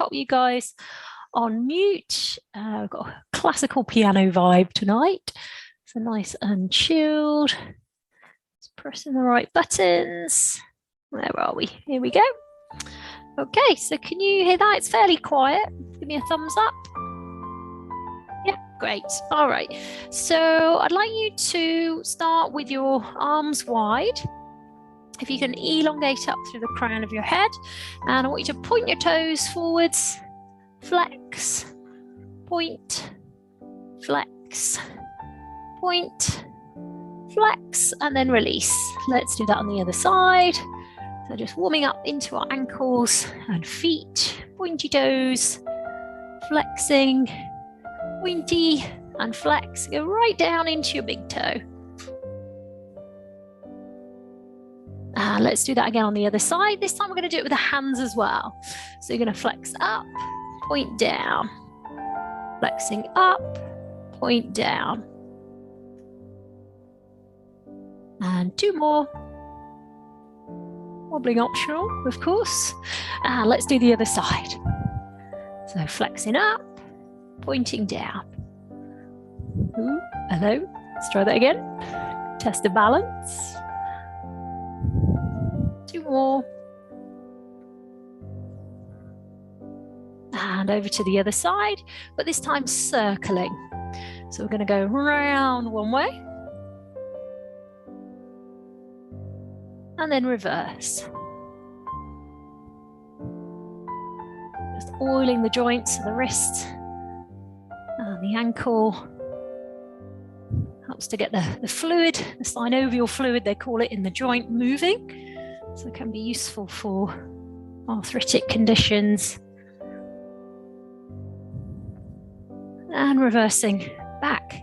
got you guys on mute. We've got a classical piano vibe tonight. So nice and chilled. Just pressing the right buttons. Where are we? Here we go. Okay, so can you hear that? It's fairly quiet. Give me a thumbs up. Yeah, great. All right. So I'd like you to start with your arms wide. If you can elongate up through the crown of your head, and I want you to point your toes forwards, flex, point, flex, point, flex, and then release. Let's do that on the other side. So just warming up into our ankles and feet, pointy toes, flexing, pointy and flex. Go right down into your big toe. Let's do that again on the other side. This time we're going to do it with the hands as well. So you're going to flex up, point down, flexing up, point down. And two more. Wobbling optional, of course. Let's do the other side. So flexing up, pointing down. Ooh, hello. Let's try that again. Test the balance. Two more. And over to the other side, but this time circling. So we're going to go round one way. And then reverse. Just oiling the joints of the wrist and the ankle. Helps to get the fluid, the synovial fluid, they call it, in the joint moving. So it can be useful for arthritic conditions. And reversing back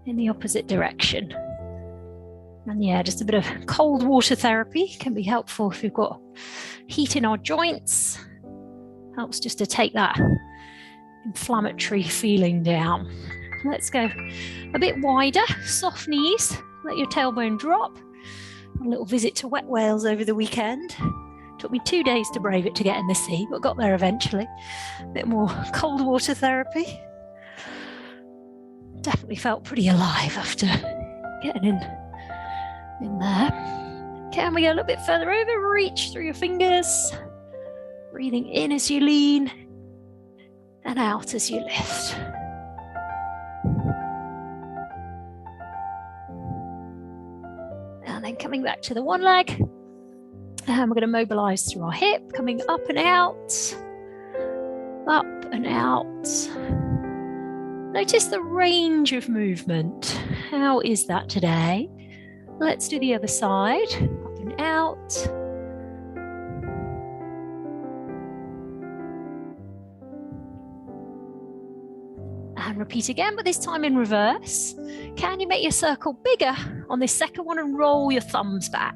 in the opposite direction. And yeah, just a bit of cold water therapy can be helpful if we've got heat in our joints. Helps just to take that inflammatory feeling down. Let's go a bit wider, soft knees, let your tailbone drop. A little visit to Wet Wales over the weekend. Took me 2 days to brave it to get in the sea, but got there eventually. A bit more cold water therapy. Definitely felt pretty alive after getting in there. Can we go a little bit further over? Reach through your fingers. Breathing in as you lean and out as you lift. And then coming back to the one leg. And we're going to mobilize through our hip, coming up and out, up and out. Notice the range of movement. How is that today? Let's do the other side, up and out. And repeat again, but this time in reverse. Can you make your circle bigger on this second one and roll your thumbs back?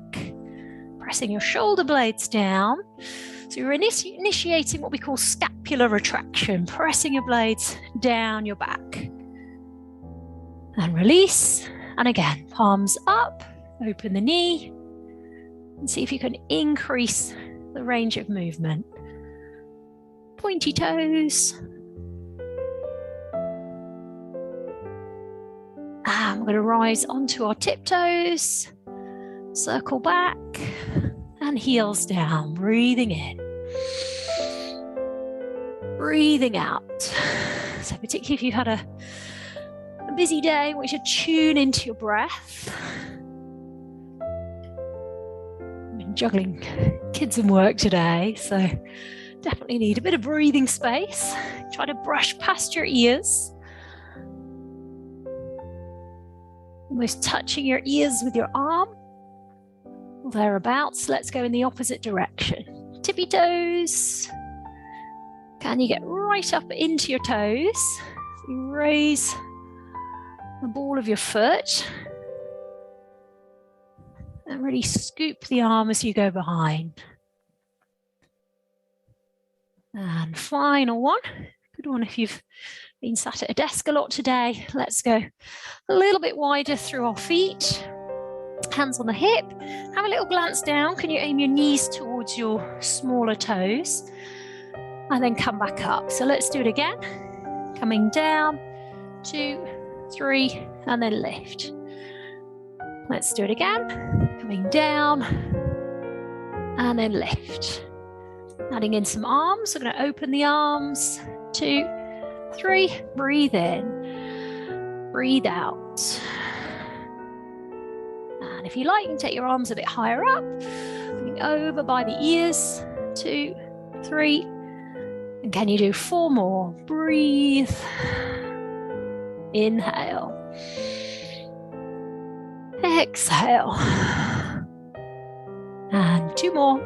Pressing your shoulder blades down. So you're initiating what we call scapular retraction, pressing your blades down your back. And release. And again, palms up, open the knee. And see if you can increase the range of movement. Pointy toes. And we're going to rise onto our tiptoes, circle back, and heels down, breathing in, breathing out. So particularly if you've had a busy day, I want you to tune into your breath. I've been juggling kids and work today, so definitely need a bit of breathing space. Try to brush past your ears. Almost touching your ears with your arm, or thereabouts. Let's go in the opposite direction. Tippy toes. Can you get right up into your toes? So you raise the ball of your foot and really scoop the arm as you go behind. And final one. Good one if you've been sat at a desk a lot today. Let's go a little bit wider through our feet. Hands on the hip. Have a little glance down. Can you aim your knees towards your smaller toes? and then come back up. So let's do it again. Coming down, 2, 3, and then lift. Let's do it again. Coming down, and then lift. Adding in some arms. We're going to open the arms. 2, 3. Breathe in. Breathe out. And if you like, you can take your arms a bit higher up. Coming over by the ears. 2, 3. And can you do 4 more? Breathe. Inhale. Exhale. And 2 more.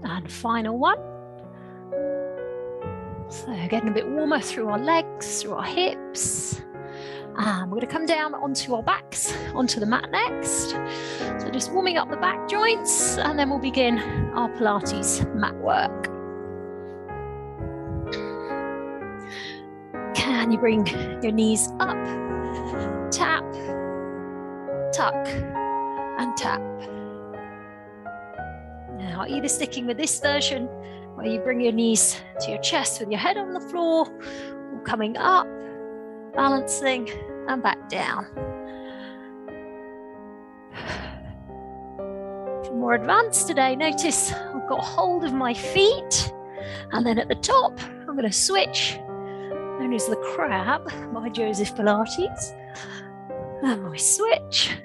And final one. So getting a bit warmer through our legs, through our hips. And we're going to come down onto our backs, onto the mat next. So just warming up the back joints, and then we'll begin our Pilates mat work. Can you bring your knees up, tap, tuck, and tap. Now, either sticking with this version, where you bring your knees to your chest with your head on the floor, or coming up, balancing, and back down. For more advanced today, notice I've got hold of my feet, and then at the top, I'm going to switch, known as the crab by Joseph Pilates, and we switch.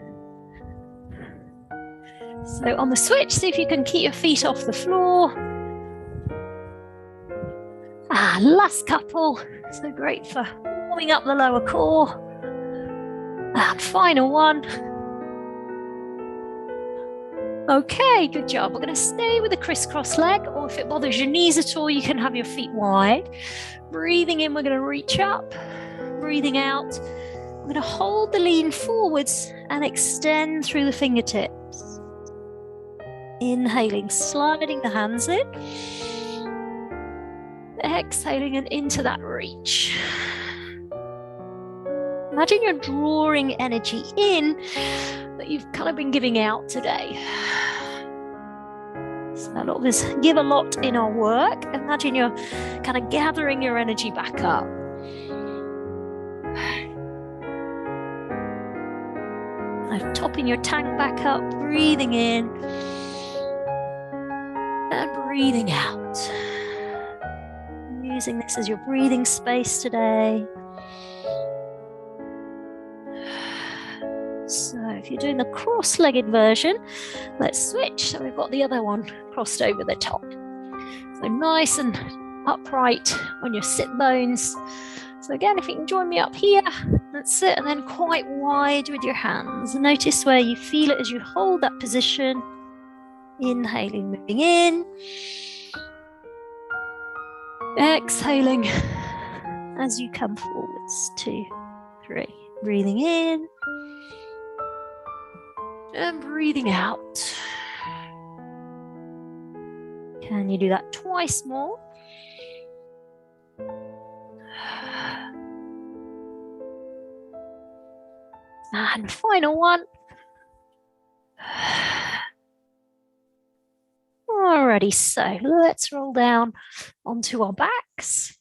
So on the switch, see if you can keep your feet off the floor. And last couple, so great for warming up the lower core. And final one. Okay, good job. We're going to stay with a crisscross leg, or if it bothers your knees at all, you can have your feet wide. Breathing in, we're going to reach up. Breathing out, we're going to hold the lean forwards and extend through the fingertips. Inhaling, sliding the hands in. Exhaling and into that reach. Imagine you're drawing energy in that you've kind of been giving out today. So a lot of us give a lot in our work. Imagine you're kind of gathering your energy back up. Kind topping your tank back up, breathing in and breathing out. Using this as your breathing space today. So if you're doing the cross-legged version, let's switch. So we've got the other one crossed over the top. So nice and upright on your sit bones. So again, if you can join me up here, that's it, and then quite wide with your hands. Notice where you feel it as you hold that position. Inhaling, moving in. Exhaling as you come forwards. 2, 3. Breathing in. And breathing out. Can you do that twice more? And final one. Alrighty, so let's roll down onto our backs.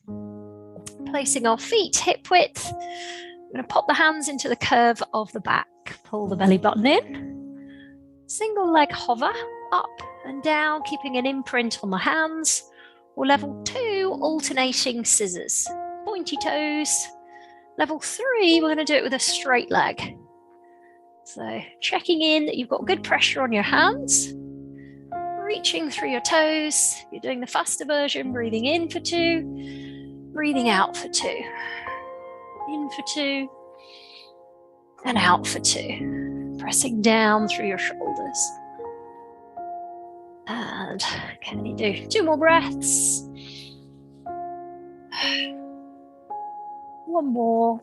Placing our feet hip width. I'm going to pop the hands into the curve of the back. Pull the belly button in. Single leg hover up and down, keeping an imprint on the hands. Or level 2, alternating scissors. Pointy toes. Level 3, we're going to do it with a straight leg. So checking in that you've got good pressure on your hands. Reaching through your toes. You're doing the faster version, breathing in for 2. Breathing out for 2. In for 2. And out for 2. Pressing down through your shoulders. And can you do 2 more breaths? 1 more.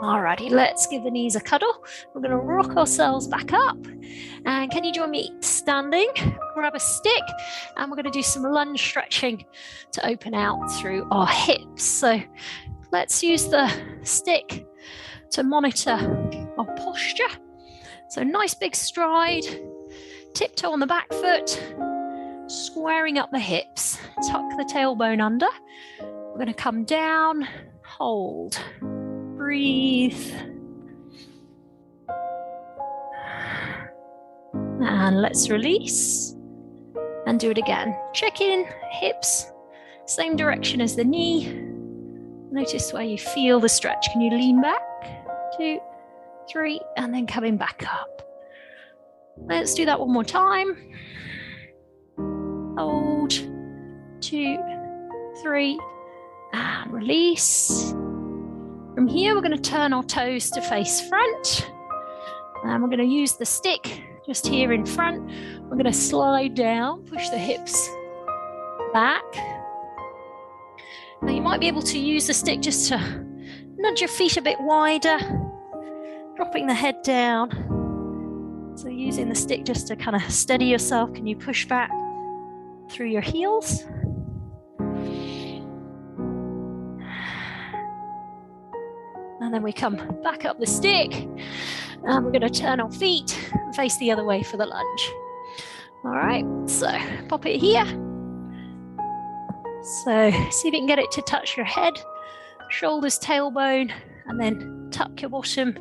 Alrighty, let's give the knees a cuddle. We're going to rock ourselves back up. And can you join me standing? Grab a stick, and we're going to do some lunge stretching to open out through our hips. So let's use the stick to monitor our posture. So nice big stride, tiptoe on the back foot, squaring up the hips, tuck the tailbone under. We're going to come down, hold, breathe. And let's release and do it again. Check in, hips, same direction as the knee. Notice where you feel the stretch. Can you lean back? 2, 3, and then coming back up. Let's do that one more time. Hold, 2, 3, and release. From here, we're going to turn our toes to face front. And we're going to use the stick just here in front. We're going to slide down, push the hips back. Now you might be able to use the stick just to nudge your feet a bit wider, dropping the head down. So using the stick just to kind of steady yourself. Can you push back through your heels? And then we come back up the stick, and we're going to turn our feet and face the other way for the lunge. All right, so pop it here. So see if you can get it to touch your head, shoulders, tailbone, and then tuck your bottom,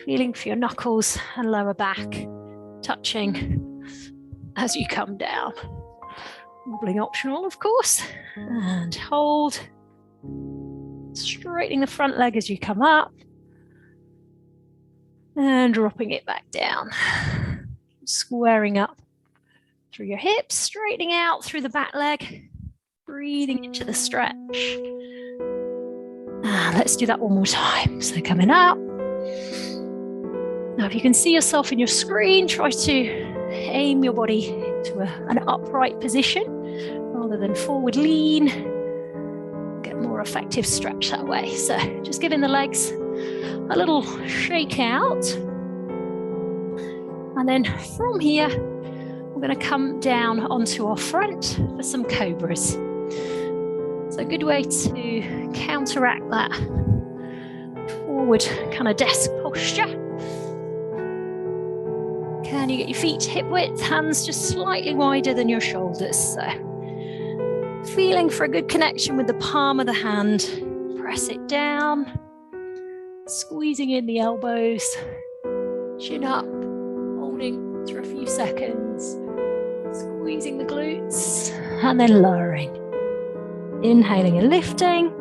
feeling for your knuckles and lower back, touching as you come down. Wobbling optional, of course, and hold. Straightening the front leg as you come up and dropping it back down. Squaring up through your hips, straightening out through the back leg, breathing into the stretch. Let's do that one more time. So coming up. Now, if you can see yourself in your screen, try to aim your body to an upright position rather than forward lean. Get more effective stretch that way. So just giving the legs a little shake out. And then from here, we're going to come down onto our front for some cobras. So a good way to counteract that forward kind of desk posture. Can you get your feet hip width, hands just slightly wider than your shoulders? So feeling for a good connection with the palm of the hand. Press it down, squeezing in the elbows, chin up, holding for a few seconds, squeezing the glutes, and then lowering. Inhaling and lifting.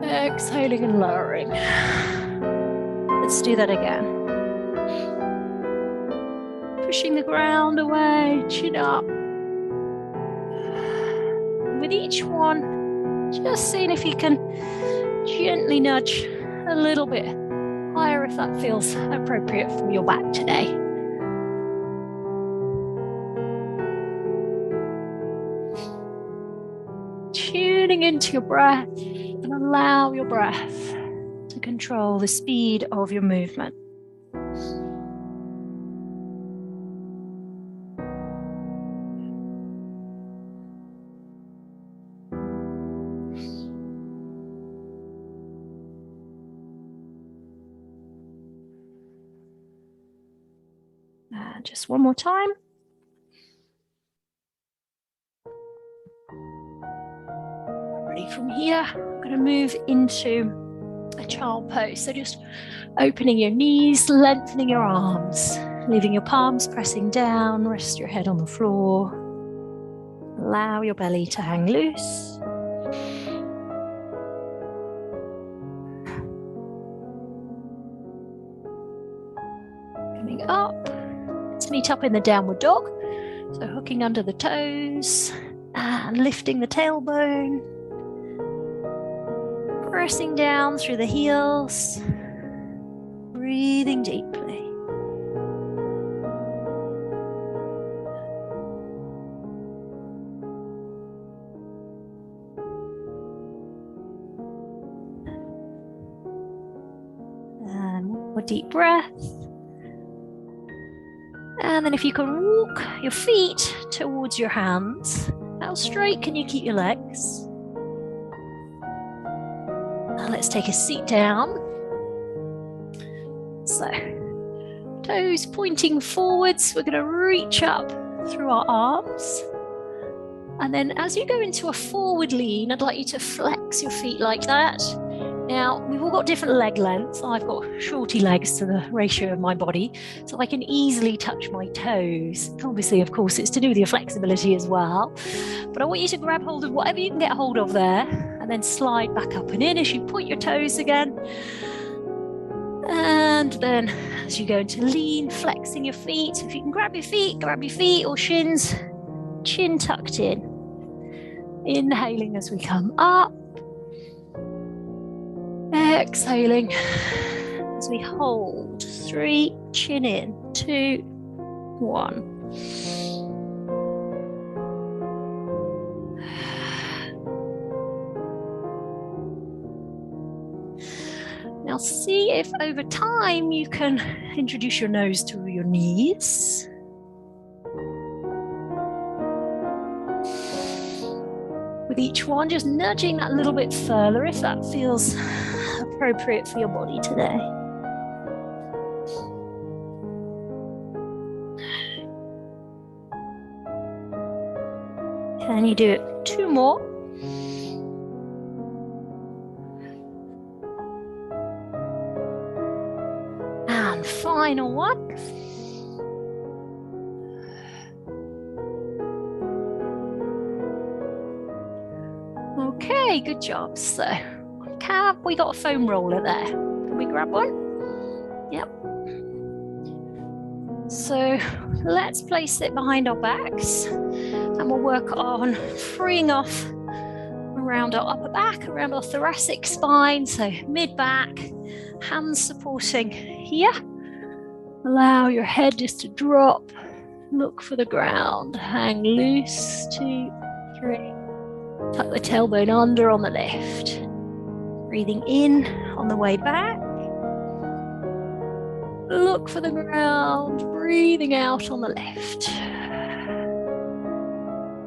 Exhaling and lowering. Let's do that again. Pushing the ground away, chin up. With each one, just seeing if you can gently nudge a little bit higher if that feels appropriate for your back today. Tuning into your breath and allow your breath to control the speed of your movement. Just one more time. Ready from here, I'm going to move into a child pose. So just opening your knees, lengthening your arms, leaving your palms pressing down, rest your head on the floor. Allow your belly to hang loose. Coming up. Meet up in the downward dog. So hooking under the toes and lifting the tailbone. Pressing down through the heels. Breathing deeply. And one more deep breath. And then if you can walk your feet towards your hands, how straight can you keep your legs? Let's take a seat down. So, toes pointing forwards. We're going to reach up through our arms. And then as you go into a forward lean, I'd like you to flex your feet like that. Now, we've all got different leg lengths. I've got shorty legs to the ratio of my body, so I can easily touch my toes. Obviously, of course, it's to do with your flexibility as well. But I want you to grab hold of whatever you can get hold of there, and then slide back up and in as you point your toes again. And then as you go into lean, flexing your feet. If you can grab your feet or shins, chin tucked in. Inhaling as we come up. Exhaling as we hold. 3, chin in. 2, 1. Now see if over time you can introduce your nose to your knees. With each one, just nudging that a little bit further if that feels appropriate for your body today. Can you do it 2 more? And final one. Okay, good job. So, have we got a foam roller there? Can we grab one? Yep. So let's place it behind our backs and we'll work on freeing off around our upper back, around our thoracic spine. So mid-back, hands supporting here. Allow your head just to drop. Look for the ground. Hang loose. 2, 3. Tuck the tailbone under on the left. Breathing in on the way back. Look for the ground. Breathing out on the left.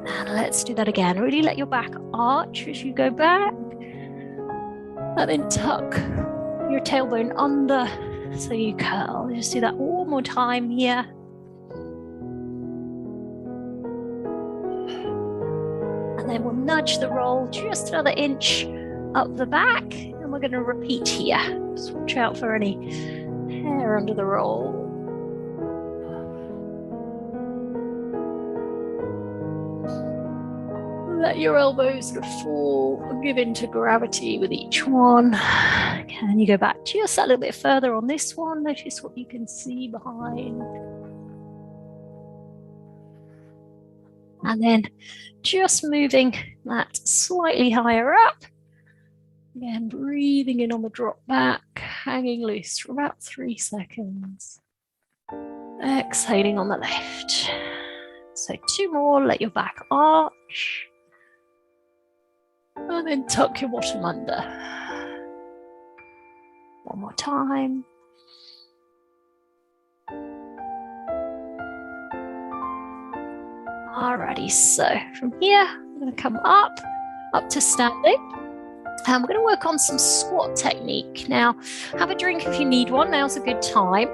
And let's do that again. Really let your back arch as you go back. And then tuck your tailbone under so you curl. Just do that one more time here. And then we'll nudge the roll just another inch up the back. And we're going to repeat here. Just watch out for any hair under the roll. Let your elbows sort of fall and give in to gravity with each one. Can you go back just a little bit further on this one? Notice what you can see behind. And then just moving that slightly higher up. Again, breathing in on the drop back, hanging loose for about 3 seconds. Exhaling on the left. So 2 more, let your back arch. And then tuck your bottom under. 1 more time. Alrighty, so from here, I'm going to come up to standing. And we're going to work on some squat technique. Now, have a drink if you need one. Now's a good time.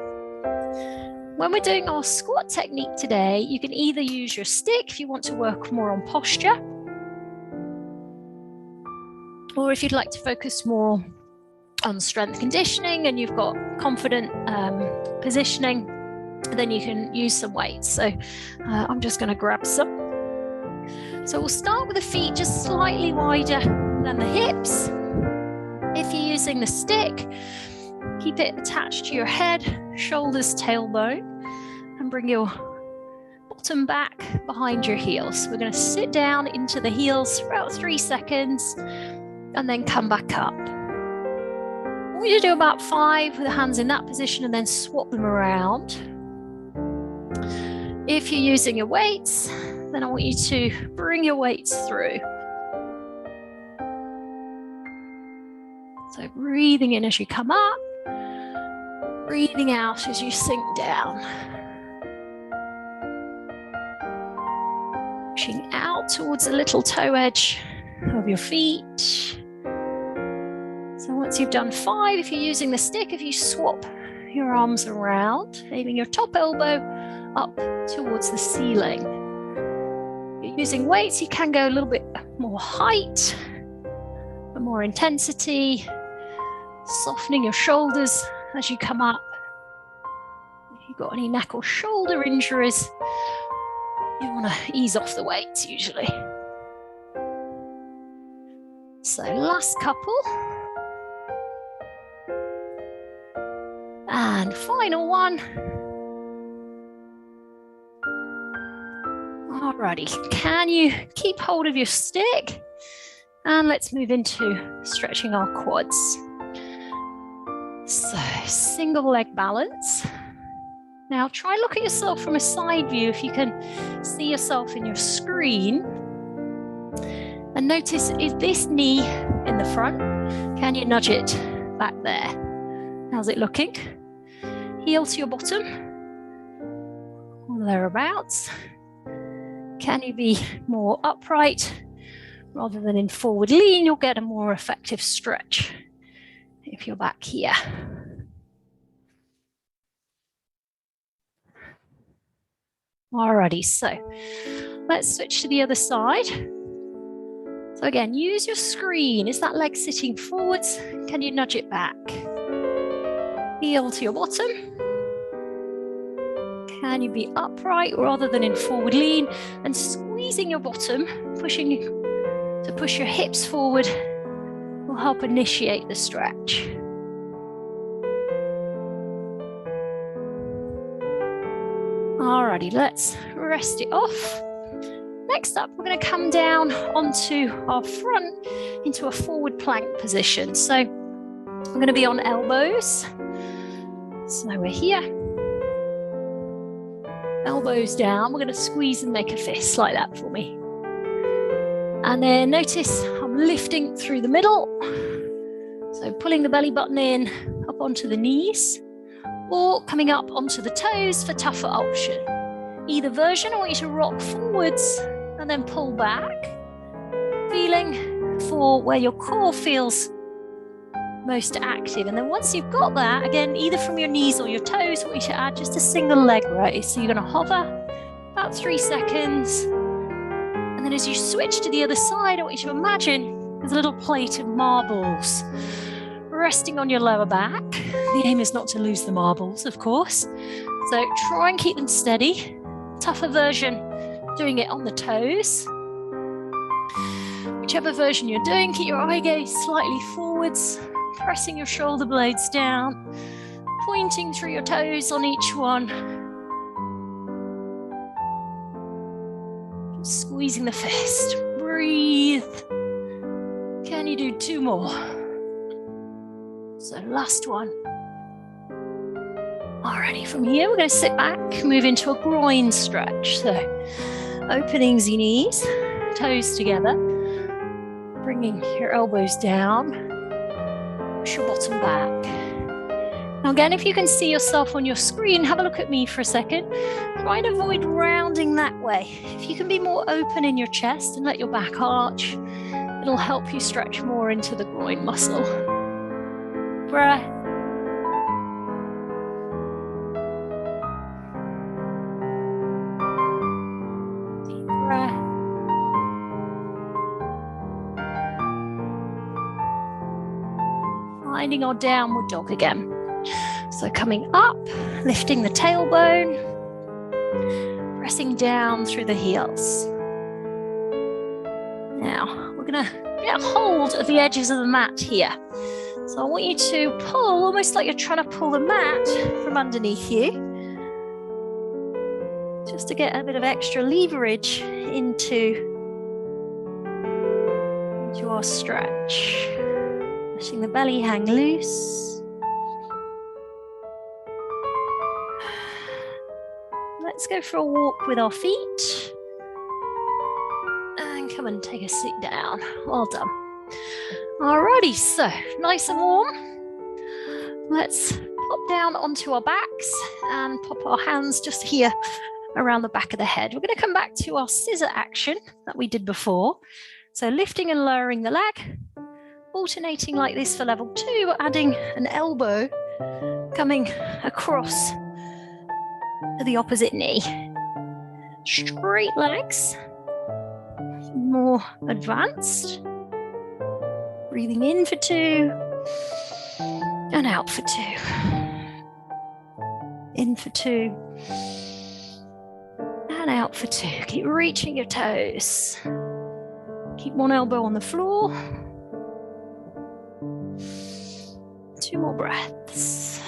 When we're doing our squat technique today, you can either use your stick if you want to work more on posture, or if you'd like to focus more on strength conditioning and you've got confident positioning, then you can use some weights. So I'm just going to grab some. So we'll start with the feet just slightly wider than the hips. If you're using the stick, keep it attached to your head, shoulders, tailbone, and bring your bottom back behind your heels. We're going to sit down into the heels for about 3 seconds and then come back up. I want you to do about 5 with the hands in that position and then swap them around. If you're using your weights, then I want you to bring your weights through. So breathing in as you come up, breathing out as you sink down. Pushing out towards the little toe edge of your feet. So Once you've done 5, if you're using the stick, if you swap your arms around, aiming your top elbow up towards the ceiling. If you're using weights, you can go a little bit more height, for more intensity, softening your shoulders as you come up. If you've got any neck or shoulder injuries, you want to ease off the weights usually. So last couple. And final one. Alrighty, can you keep hold of your stick? And let's move into stretching our quads. So single leg balance. Now try look at yourself from a side view if you can see yourself in your screen. And notice, is this knee in the front? Can you nudge it back there? How's it looking? Heel to your bottom, or thereabouts. Can you be more upright rather than in forward lean? You'll get a more effective stretch if you're back here. Alrighty, so let's switch to the other side. So again, use your screen. Is that leg sitting forwards? Can you nudge it back? Heel to your bottom. Can you be upright rather than in forward lean? And squeezing your bottom, pushing to push your hips forward will help initiate the stretch. Alrighty, let's rest it off. Next up, we're going to come down onto our front into a forward plank position. So we're going to be on elbows. So we're here. Elbows down. We're going to squeeze and make a fist like that for me. And then notice I'm lifting through the middle. So pulling the belly button in up onto the knees or coming up onto the toes for tougher option. Either version, I want you to rock forwards and then pull back, feeling for where your core feels most active. And then once you've got that, again, either from your knees or your toes, I want you to add just a single leg raise. So you're going to hover about 3 seconds. And then as you switch to the other side, I want you to imagine there's a little plate of marbles resting on your lower back. The aim is not to lose the marbles, of course. So try and keep them steady. Tougher version, doing it on the toes. Whichever version you're doing, keep your eye gaze slightly forwards, pressing your shoulder blades down, pointing through your toes on each one. Just squeezing the fist. Breathe. Can you do 2 more? So last one. Alrighty, from here we're going to sit back, move into a groin stretch. So opening the knees, toes together, bringing your elbows down, push your bottom back. Now again, if you can see yourself on your screen, have a look at me for a second. Try and avoid rounding that way. If you can be more open in your chest and let your back arch, it'll help you stretch more into the groin muscle. Breath. Deep breath. Finding our downward dog again. So coming up, lifting the tailbone, pressing down through the heels. Now, we're going to get hold of the edges of the mat here. So I want you to pull, almost like you're trying to pull the mat from underneath you, just to get a bit of extra leverage into our stretch. Letting the belly hang loose. Let's go for a walk with our feet. And come and take a seat down. Well done. Alrighty, so nice and warm. Let's pop down onto our backs and pop our hands just here around the back of the head. We're going to come back to our scissor action that we did before. So lifting and lowering the leg, alternating like this for level 2, adding an elbow coming across to the opposite knee. Straight legs, more advanced. Breathing in for 2 and out for 2. In for 2 and out for 2. Keep reaching your toes. Keep one elbow on the floor. 2 more breaths.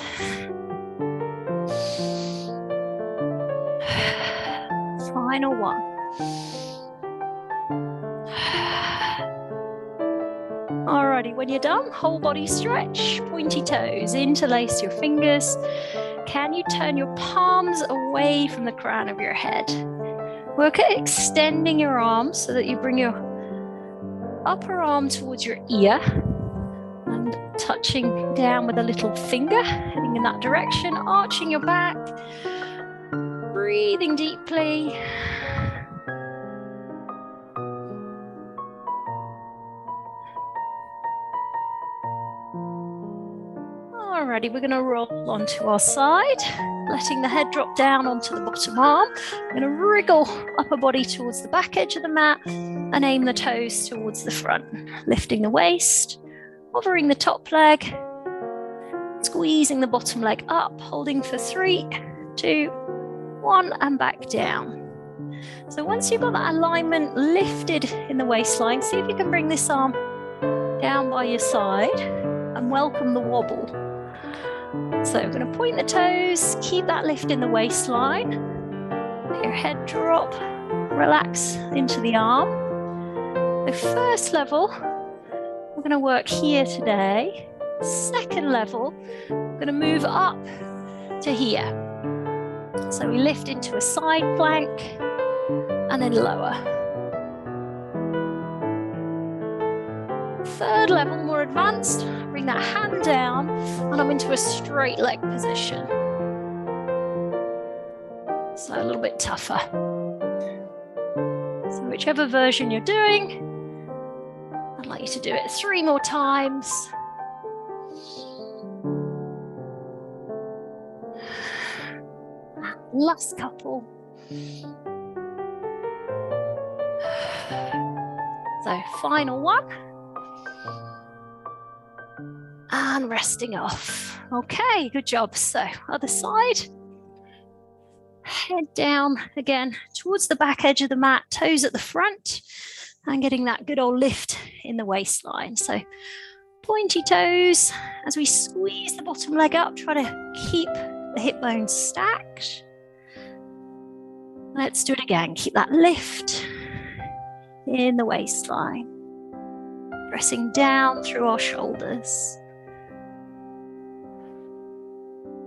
Final one. Alrighty, when you're done, whole body stretch, pointy toes, interlace your fingers. Can you turn your palms away from the crown of your head? Work at extending your arms so that you bring your upper arm towards your ear and touching down with a little finger, heading in that direction, arching your back, breathing deeply. Alrighty, we're going to roll onto our side, letting the head drop down onto the bottom arm. We're going to wriggle upper body towards the back edge of the mat and aim the toes towards the front, lifting the waist, hovering the top leg, squeezing the bottom leg up, holding for 3, 2, 1, and back down. So once you've got that alignment lifted in the waistline, see if you can bring this arm down by your side and welcome the wobble. So we're going to point the toes, keep that lift in the waistline. Let your head drop, relax into the arm. The first level, we're going to work here today. Second level, we're going to move up to here. So we lift into a side plank and then lower. Third level, more advanced, bring that hand down and I'm into a straight leg position. So a little bit tougher. So whichever version you're doing, I'd like you to do it 3 more times. Last couple. So final one. And resting off. Okay, good job. So other side. Head down again towards the back edge of the mat, toes at the front, and getting that good old lift in the waistline. So pointy toes as we squeeze the bottom leg up, try to keep the hip bones stacked. Let's do it again. Keep that lift in the waistline. Pressing down through our shoulders.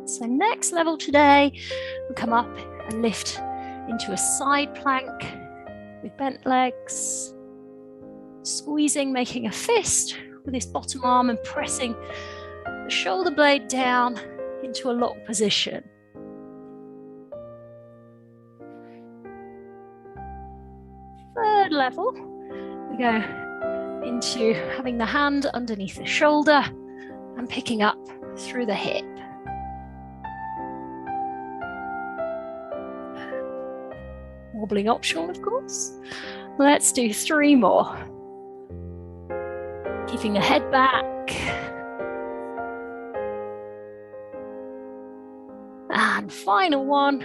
So next level today, we'll come up and lift into a side plank with bent legs. Squeezing, making a fist with this bottom arm and pressing the shoulder blade down into a lock position. Third level, we go into having the hand underneath the shoulder and picking up through the hip. Wobbling optional, of course. Let's do 3 more. Keeping the head back. And final one.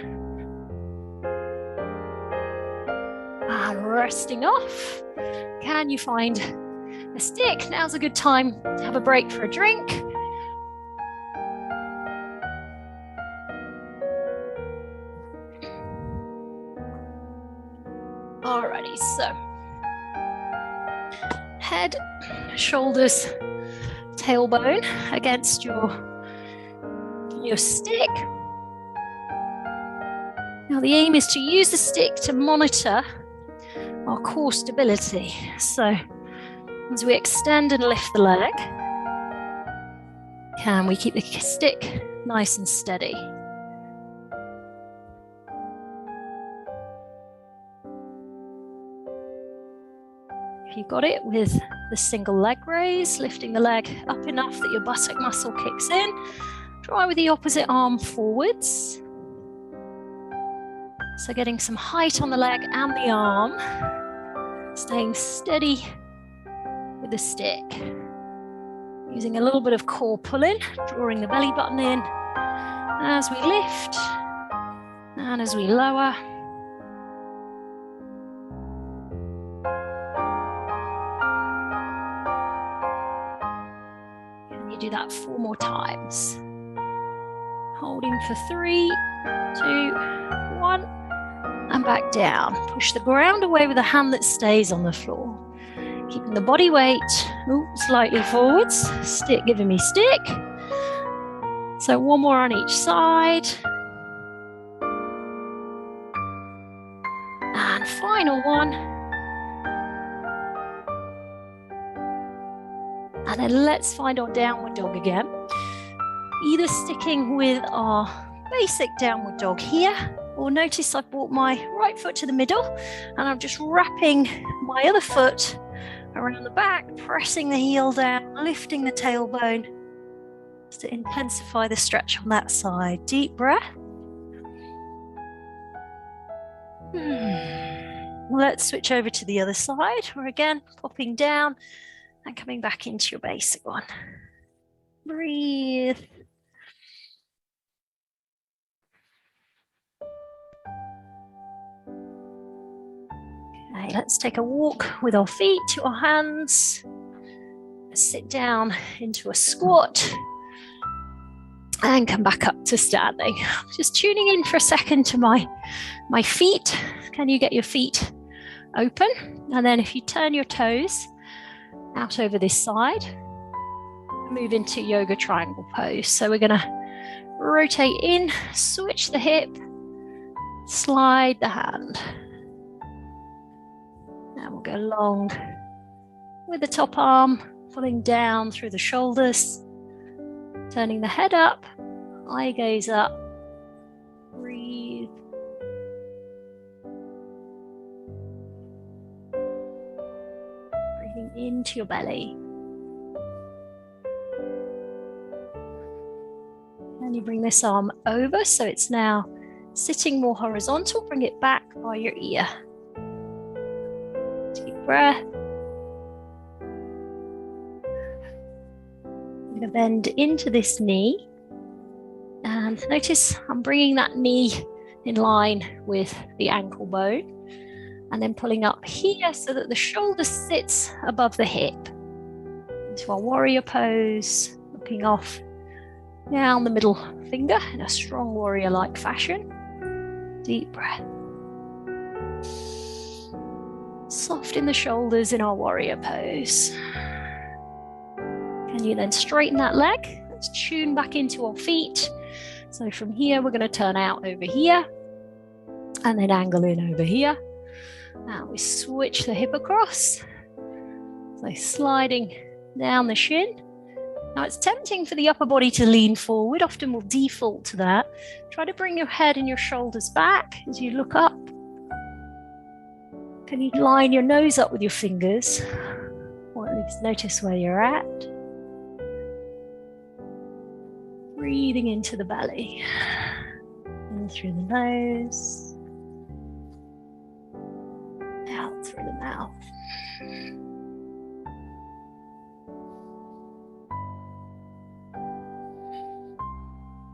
And resting off. Can you find a stick? Now's a good time to have a break for a drink. Alrighty, so head, shoulders, tailbone against your stick. Now the aim is to use the stick to monitor our core stability. So as we extend and lift the leg, can we keep the stick nice and steady? If you've got it, with the single leg raise, lifting the leg up enough that your buttock muscle kicks in. Try with the opposite arm forwards. So getting some height on the leg and the arm. Staying steady with the stick. Using a little bit of core pulling, drawing the belly button in as we lift and as we lower. And you do that 4 more times. Holding for 3, 2, 1, and back down. Push the ground away with a hand that stays on the floor. Keeping the body weight slightly forwards. Stick giving me stick. So 1 more on each side. And final one. And then let's find our downward dog again. Either sticking with our basic downward dog here, or notice I've brought my right foot to the middle and I'm just wrapping my other foot around the back, pressing the heel down, lifting the tailbone just to intensify the stretch on that side. Deep breath. Let's switch over to the other side. We're again popping down and coming back into your basic one. Breathe. Okay, let's take a walk with our feet to our hands. Sit down into a squat and come back up to standing. Just tuning in for a second to my feet. Can you get your feet open? And then if you turn your toes out over this side, move into yoga triangle pose. So we're going to rotate in, switch the hip, slide the hand. And we'll go long with the top arm, pulling down through the shoulders, turning the head up, eye gaze up, breathe. Breathing into your belly. And you bring this arm over so it's now sitting more horizontal. Bring it back by your ear. Deep breath. I'm going to bend into this knee. And notice I'm bringing that knee in line with the ankle bone. And then pulling up here so that the shoulder sits above the hip. Into our warrior pose, looking off down the middle finger in a strong warrior-like fashion. Deep breath. Soft in the shoulders in our warrior pose. Can you then straighten that leg? Let's tune back into our feet. So from here, we're going to turn out over here and then angle in over here. Now we switch the hip across. So sliding down the shin. Now it's tempting for the upper body to lean forward. Often we'll default to that. Try to bring your head and your shoulders back as you look up. Can you line your nose up with your fingers? Or at least notice where you're at. Breathing into the belly. In through the nose. Out through the mouth.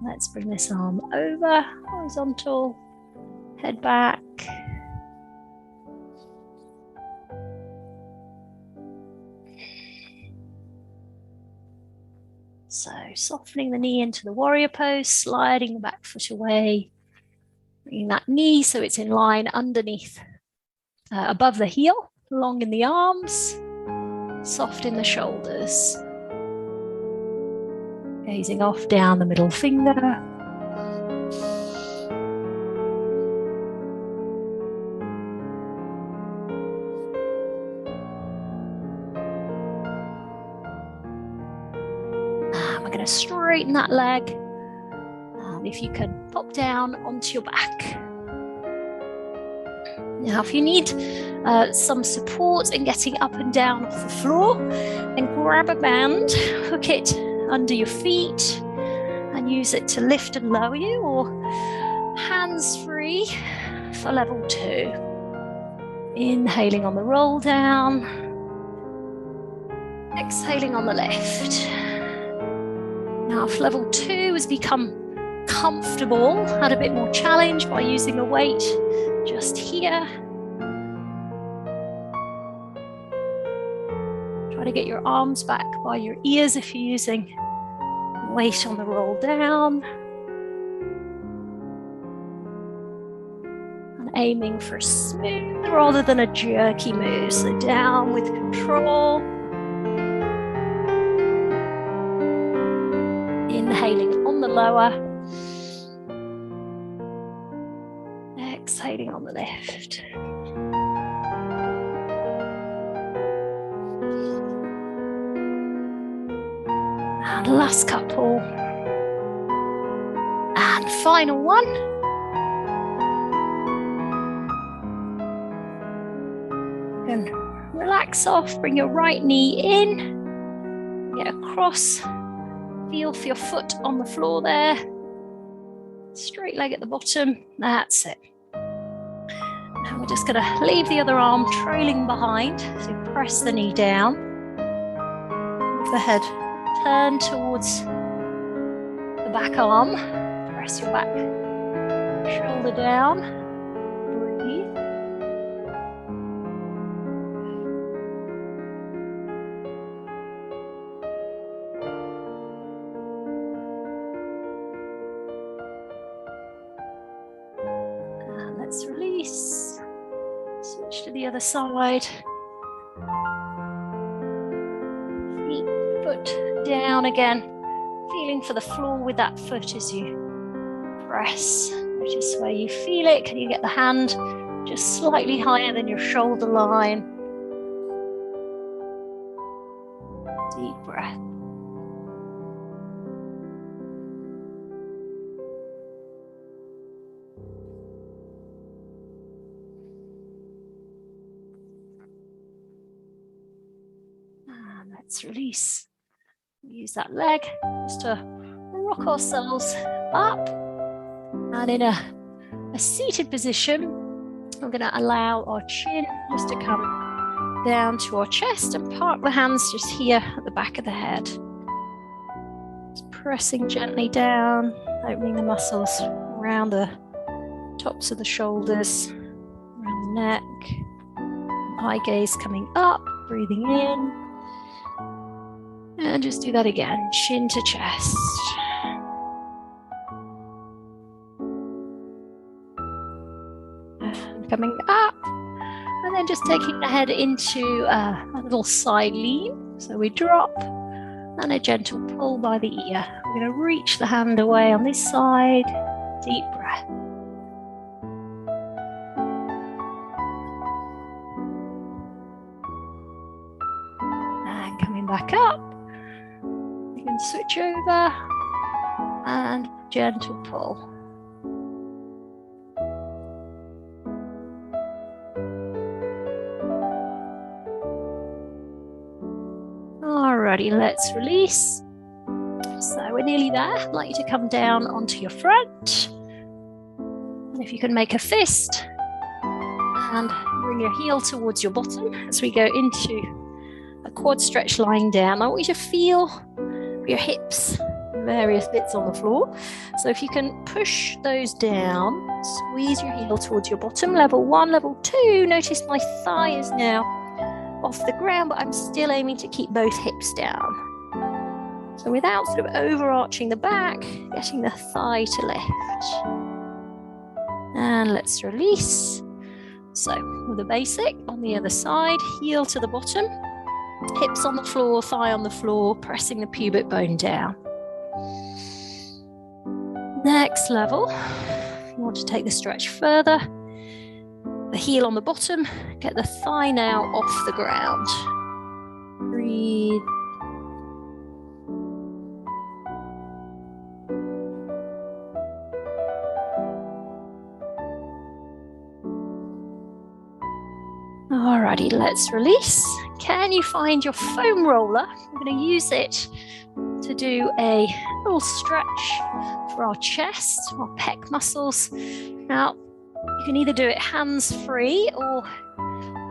Let's bring this arm over, horizontal, head back. So softening the knee into the warrior pose, sliding the back foot away, bringing that knee so it's in line underneath, above the heel, long in the arms, soft in the shoulders. Gazing off down the middle finger. And we're going to straighten that leg. And if you can pop down onto your back. Now, if you need some support in getting up and down off the floor, then grab a band, hook it under your feet, and use it to lift and lower you, or hands free for level 2. Inhaling on the roll down, exhaling on the lift. Now, if level 2 has become comfortable, add a bit more challenge by using a weight just here. Try to get your arms back by your ears if you're using weight on the roll down. And aiming for smooth rather than a jerky move. So down with control. Inhaling on the lower. Exhaling on the lift. And last couple. And final one. And relax off, bring your right knee in. Get across. Feel for your foot on the floor there. Straight leg at the bottom. That's it. Now we're just going to leave the other arm trailing behind. So press the knee down. Move the head. Turn towards the back arm. Press your back shoulder down. Breathe. And let's release. Switch to the other side. Feet, foot down again. Feeling for the floor with that foot as you press. Notice where you feel it. Can you get the hand just slightly higher than your shoulder line? Deep breath. And let's release. Use that leg just to rock ourselves up. And in a seated position, I'm going to allow our chin just to come down to our chest and park the hands just here at the back of the head. Just pressing gently down, opening the muscles around the tops of the shoulders, around the neck. Eye gaze coming up, breathing in. And just do that again, chin to chest. And coming up, and then just taking the head into a little side lean. So we drop, and a gentle pull by the ear. We're going to reach the hand away on this side. Deep breath. And coming back up. You can switch over and gentle pull. Alrighty, let's release. So we're nearly there. I'd like you to come down onto your front. And if you can make a fist and bring your heel towards your bottom as we go into a quad stretch lying down. I want you to feel your hips, various bits on the floor. So if you can push those down, squeeze your heel towards your bottom. Level 1, level 2. Notice my thigh is now off the ground, but I'm still aiming to keep both hips down. So without sort of overarching the back, getting the thigh to lift. And let's release. So with the basic on the other side, heel to the bottom. Hips on the floor, thigh on the floor, pressing the pubic bone down. Next level, if you want to take the stretch further, the heel on the bottom, get the thigh now off the ground. Breathe. Alrighty, let's release. Can you find your foam roller? I'm going to use it to do a little stretch for our chest, our pec muscles. Now, you can either do it hands-free or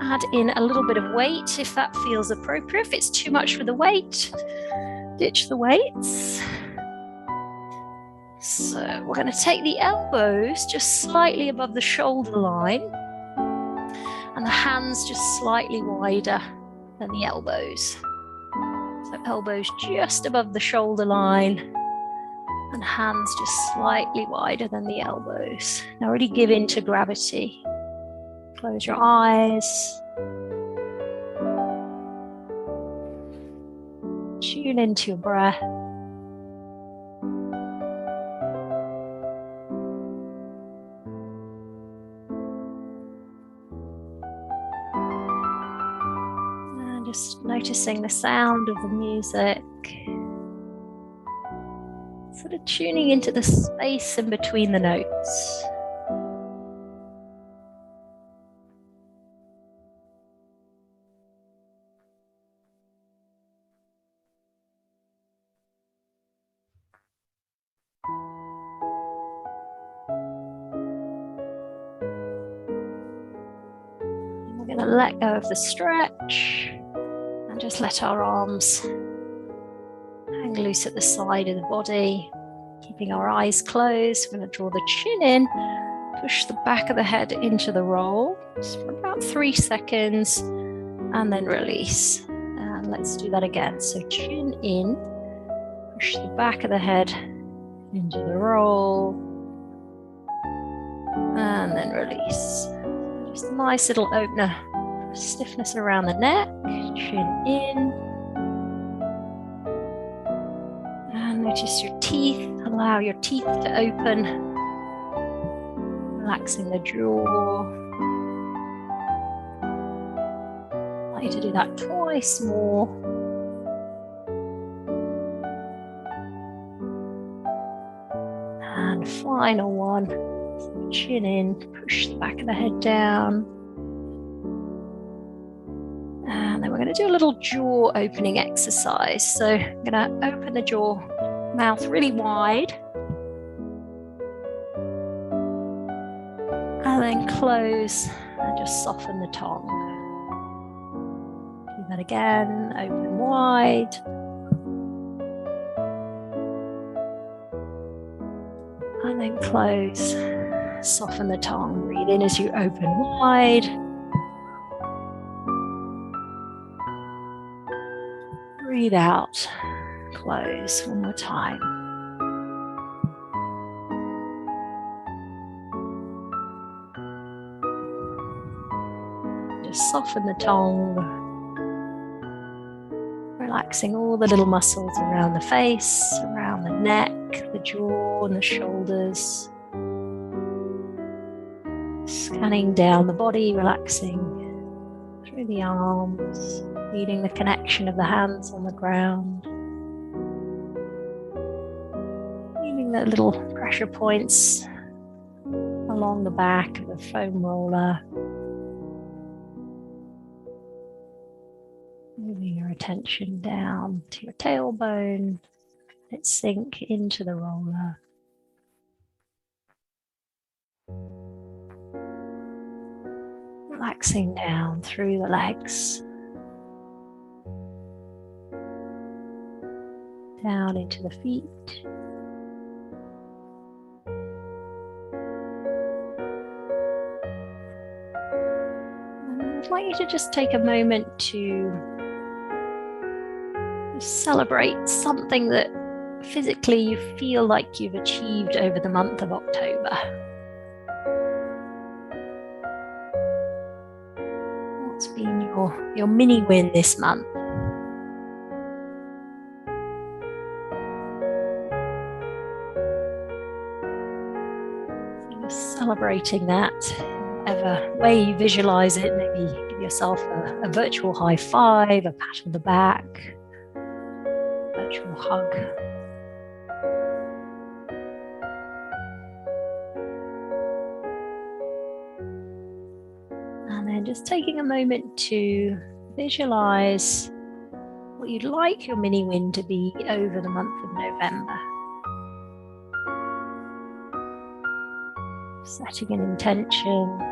add in a little bit of weight if that feels appropriate. If it's too much for the weight, ditch the weights. So we're going to take the elbows just slightly above the shoulder line and the hands just slightly wider than the elbows. So elbows just above the shoulder line and hands just slightly wider than the elbows. Now really give in to gravity. Close your eyes. Tune into your breath. And just noticing the sound of the music. Sort of tuning into the space in between the notes. We're going to let go of the stretch and just let our arms hang loose at the side of the body, keeping our eyes closed. We're going to draw the chin in, push the back of the head into the roll just for about 3 seconds, and then release. And let's do that again. So chin in, push the back of the head into the roll, and then release. Just a nice little opener, stiffness around the neck, chin in. And notice your teeth, allow your teeth to open, relaxing the jaw. I'd like you to do that twice more. And final one, so chin in, push the back of the head down. And then we're going to do a little jaw opening exercise. So I'm going to open the jaw, mouth really wide. And then close and just soften the tongue. Do that again, open wide. And then close, soften the tongue. Breathe in as you open wide. Breathe out, close one more time. Just soften the tongue, relaxing all the little muscles around the face, around the neck, the jaw and the shoulders. Scanning down the body, relaxing through the arms, feeling the connection of the hands on the ground. Feeling the little pressure points along the back of the foam roller. Moving your attention down to your tailbone. Let it sink into the roller. Relaxing down through the legs. Down into the feet. And I'd like you to just take a moment to celebrate something that physically you feel like you've achieved over the month of October. What's been your mini win this month? So just celebrating that, whatever way you visualize it. Maybe give yourself a virtual high five, a pat on the back, virtual hug. And then just taking a moment to visualize what you'd like your mini win to be over the month of November. Setting an intention.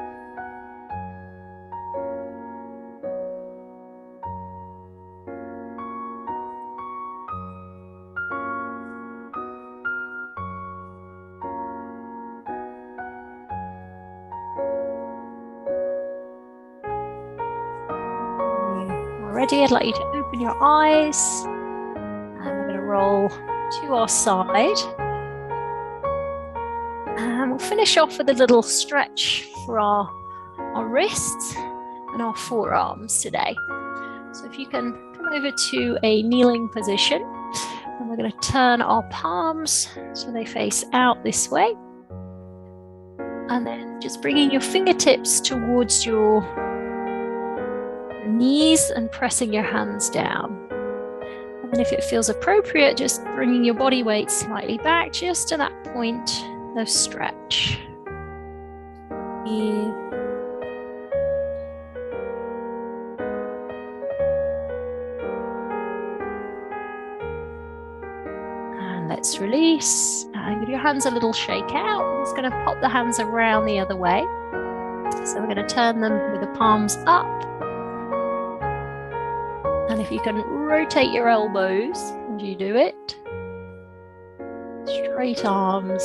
Ready, I'd like you to open your eyes, and we're going to roll to our side, and we'll finish off with a little stretch for our wrists and our forearms today. So if you can come over to a kneeling position, and we're going to turn our palms so they face out this way, and then just bringing your fingertips towards your knees and pressing your hands down. And then if it feels appropriate, just bringing your body weight slightly back just to that point of stretch. And let's release. And give your hands a little shake out. I'm just going to pop the hands around the other way. So we're going to turn them with the palms up. And if you can rotate your elbows as you do it, straight arms,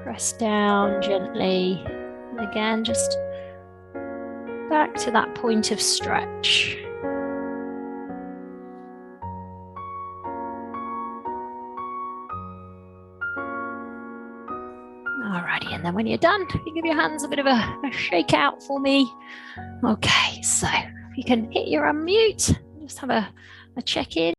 press down gently, and again just back to that point of stretch. Alrighty, and then when you're done, you give your hands a bit of a shake out for me. Okay, so if you can hit your unmute, just have a check-in.